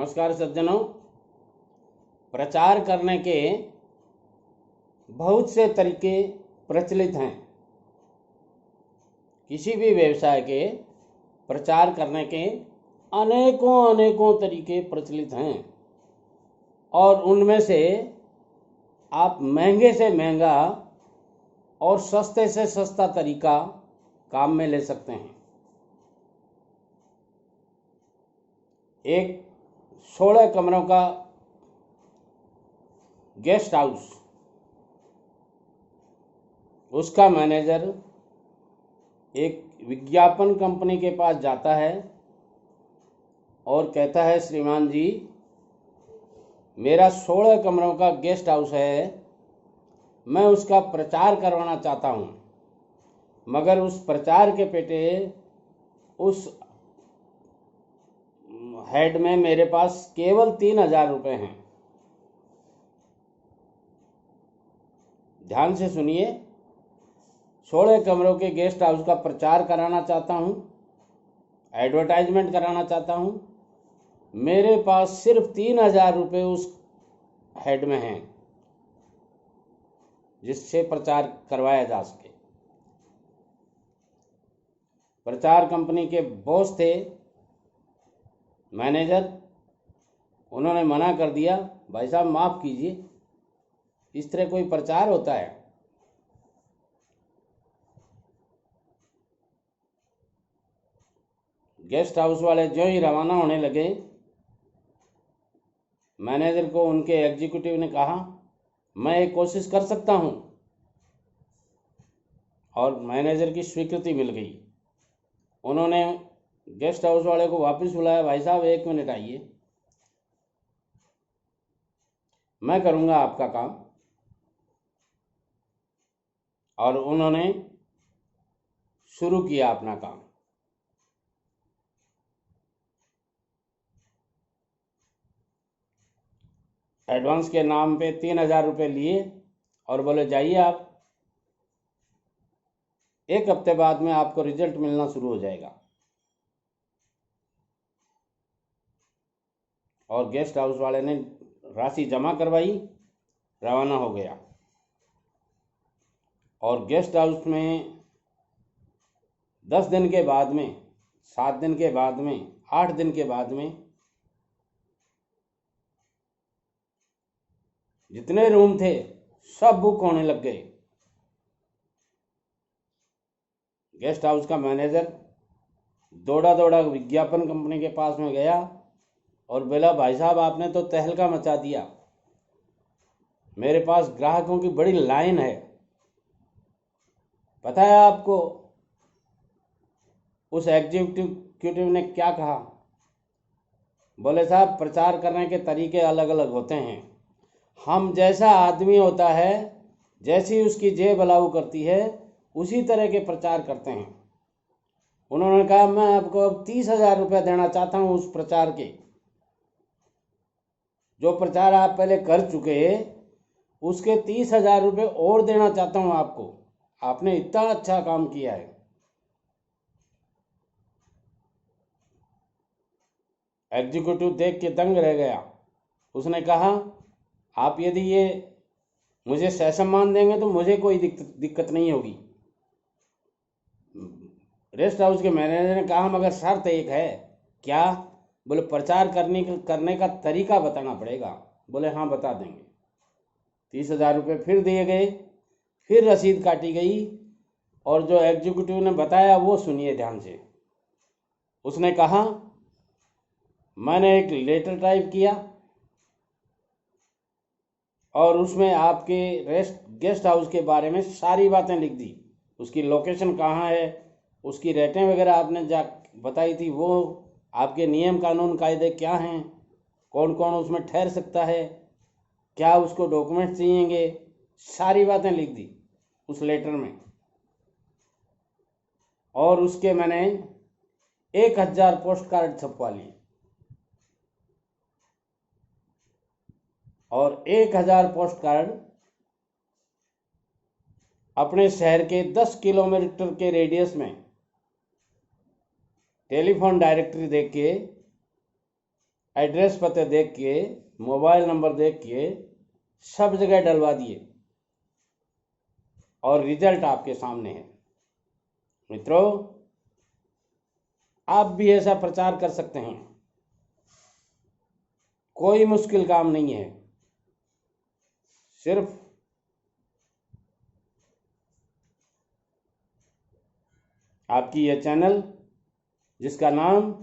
नमस्कार सज्जनों। प्रचार करने के बहुत से तरीके प्रचलित हैं। किसी भी व्यवसाय के प्रचार करने के अनेकों तरीके प्रचलित हैं और उनमें से आप महंगे से महंगा और सस्ते से सस्ता तरीका काम में ले सकते हैं। एक 16 कमरों का गेस्ट हाउस, उसका मैनेजर एक विज्ञापन कंपनी के पास जाता है और कहता है, श्रीमान जी, मेरा 16 कमरों का गेस्ट हाउस है, मैं उसका प्रचार करवाना चाहता हूँ, मगर उस प्रचार के पेटे उस हेड में मेरे पास केवल 3,000 रुपये हैं। ध्यान से सुनिए, 16 कमरों के गेस्ट हाउस का प्रचार कराना चाहता हूँ, एडवर्टाइजमेंट कराना चाहता हूँ, मेरे पास सिर्फ 3,000 रुपये उस हेड में हैं जिससे प्रचार करवाया जा सके। प्रचार कंपनी के बॉस थे मैनेजर, उन्होंने मना कर दिया, भाई साहब माफ़ कीजिए, इस तरह कोई प्रचार होता है? गेस्ट हाउस वाले जो ही रवाना होने लगे, मैनेजर को उनके एग्जीक्यूटिव ने कहा, मैं एक कोशिश कर सकता हूं, और मैनेजर की स्वीकृति मिल गई। उन्होंने गेस्ट हाउस वाले को वापस बुलाया, भाई साहब 1 मिनट आइए, मैं करूंगा आपका काम। और उन्होंने शुरू किया अपना काम। एडवांस के नाम पे 3,000 रुपये लिए और बोले, जाइए आप, 1 हफ्ते बाद में आपको रिजल्ट मिलना शुरू हो जाएगा। और गेस्ट हाउस वाले ने राशि जमा करवाई, रवाना हो गया। और गेस्ट हाउस में 10 दिन के बाद में, 7 दिन के बाद में, 8 दिन के बाद में जितने रूम थे सब बुक होने लग गए। गेस्ट हाउस का मैनेजर दौड़ा विज्ञापन कंपनी के पास में गया और बोला, भाई साहब आपने तो तहलका मचा दिया, मेरे पास ग्राहकों की बड़ी लाइन है। पता है आपको उस एग्जीक्यूटिव ने क्या कहा? बोले, साहब प्रचार करने के तरीके अलग अलग होते हैं, हम जैसा आदमी होता है, जैसी उसकी जेब अलाउ करती है, उसी तरह के प्रचार करते हैं। उन्होंने कहा, मैं आपको अब 30,000 रुपये देना चाहता हूँ उस प्रचार के। जो प्रचार आप पहले कर चुके, उसके 30,000 रुपये और देना चाहता हूँ आपको, आपने इतना अच्छा काम किया है। एग्जीक्यूटिव देख के दंग रह गया। उसने कहा, आप यदि ये मुझे सहसम्मान देंगे तो मुझे कोई दिक्कत नहीं होगी। रेस्ट हाउस के मैनेजर ने कहा, मगर शर्त एक है। क्या? बोले, प्रचार करने का तरीका बताना पड़ेगा। बोले, हाँ बता देंगे। 30,000 रुपये फिर दिए गए, फिर रसीद काटी गई, और जो एग्जीक्यूटिव ने बताया वो सुनिए ध्यान से। उसने कहा, मैंने एक लेटर टाइप किया और उसमें आपके गेस्ट हाउस के बारे में सारी बातें लिख दी। उसकी लोकेशन कहाँ है, उसकी रेटें वगैरह आपने बताई थी, वो आपके नियम कानून कायदे क्या हैं, कौन कौन उसमें ठहर सकता है, क्या उसको डॉक्यूमेंट चाहिएंगे, सारी बातें लिख दी उस लेटर में। और उसके मैंने 1,000 पोस्ट कार्ड छपवा लिए और 1,000 पोस्ट कार्ड अपने शहर के 10 किलोमीटर के रेडियस में टेलीफोन डायरेक्टरी देख के एड्रेस पते देख के, मोबाइल नंबर देख के सब जगह डलवा दिए और रिजल्ट आपके सामने है। मित्रों, आप भी ऐसा प्रचार कर सकते हैं, कोई मुश्किल काम नहीं है। सिर्फ आपकी यह चैनल, जिसका नाम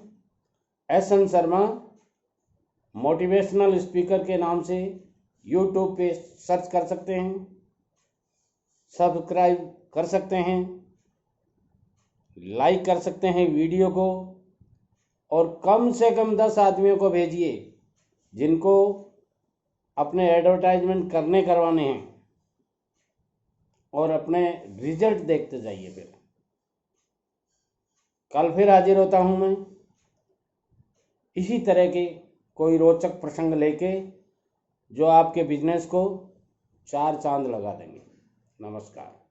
SN शर्मा मोटिवेशनल स्पीकर के नाम से यूट्यूब पे सर्च कर सकते हैं, सब्सक्राइब कर सकते हैं, लाइक कर सकते हैं वीडियो को, और कम से कम 10 आदमियों को भेजिए जिनको अपने एडवर्टाइजमेंट करवाने हैं, और अपने रिजल्ट देखते जाइए। फिर कल फिर हाजिर होता हूँ मैं इसी तरह के कोई रोचक प्रसंग लेके, जो आपके बिजनेस को 4 चांद लगा देंगे। नमस्कार।